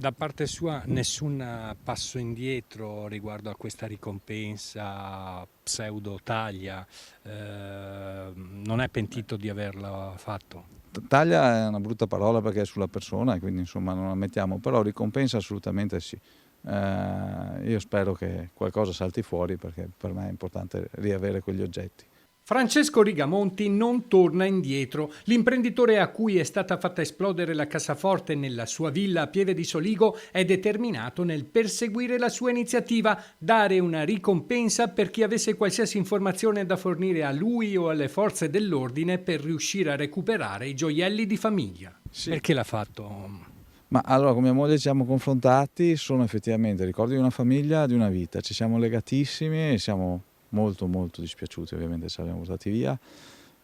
Da parte sua nessun passo indietro riguardo a questa ricompensa pseudo taglia, non è pentito di averla fatto? Taglia è una brutta parola perché è sulla persona e quindi insomma non la mettiamo, però ricompensa assolutamente sì. Io spero che qualcosa salti fuori perché per me è importante riavere quegli oggetti. Francesco Rigamonti non torna indietro. L'imprenditore a cui è stata fatta esplodere la cassaforte nella sua villa a Pieve di Soligo è determinato nel perseguire la sua iniziativa, dare una ricompensa per chi avesse qualsiasi informazione da fornire a lui o alle forze dell'ordine per riuscire a recuperare i gioielli di famiglia. Sì. Perché l'ha fatto? Ma allora con mia moglie ci siamo confrontati, sono effettivamente ricordi di una famiglia, di una vita, ci siamo legatissimi e siamo molto molto dispiaciuti ovviamente se li abbiamo portati via.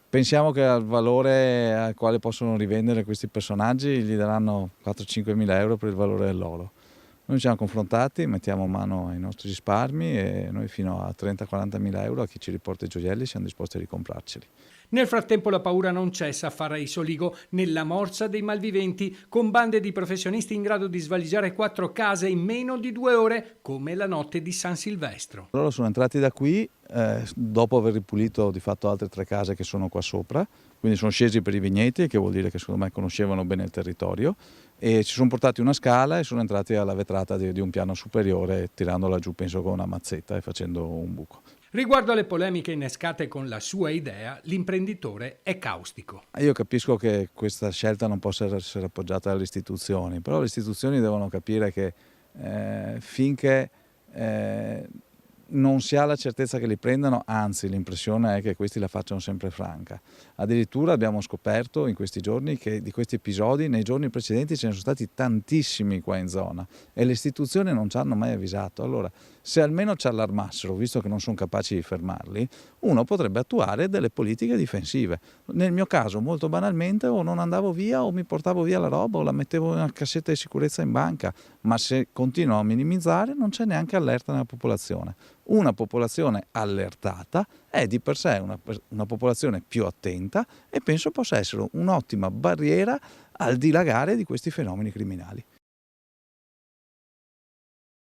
Pensiamo che al valore al quale possono rivendere questi personaggi gli daranno 4-5 mila euro per il valore dell'oro. Noi ci siamo confrontati, mettiamo mano ai nostri risparmi e noi fino a 30-40 mila euro a chi ci riporta i gioielli siamo disposti a ricomprarceli. Nel frattempo la paura non cessa a Farra Soligo nella morsa dei malviventi, con bande di professionisti in grado di svaligiare 4 case in meno di 2 ore, come la notte di San Silvestro. Loro sono entrati da qui dopo aver ripulito di fatto altre 3 case che sono qua sopra, quindi sono scesi per i vigneti, che vuol dire che secondo me conoscevano bene il territorio, e ci sono portati una scala e sono entrati alla vetrata di un piano superiore tirandola giù penso con una mazzetta e facendo un buco. Riguardo alle polemiche innescate con la sua idea, l'imprenditore è caustico. Io capisco che questa scelta non possa essere appoggiata dalle istituzioni, però le istituzioni devono capire che finché non si ha la certezza che li prendano, anzi l'impressione è che questi la facciano sempre franca. Addirittura abbiamo scoperto in questi giorni che di questi episodi nei giorni precedenti ce ne sono stati tantissimi qua in zona e le istituzioni non ci hanno mai avvisato. Allora, se almeno ci allarmassero, visto che non sono capaci di fermarli, uno potrebbe attuare delle politiche difensive. Nel mio caso, molto banalmente, o non andavo via o mi portavo via la roba o la mettevo in una cassetta di sicurezza in banca, ma se continuo a minimizzare non c'è neanche allerta nella popolazione. Una popolazione allertata è di per sé una popolazione più attenta e penso possa essere un'ottima barriera al dilagare di questi fenomeni criminali.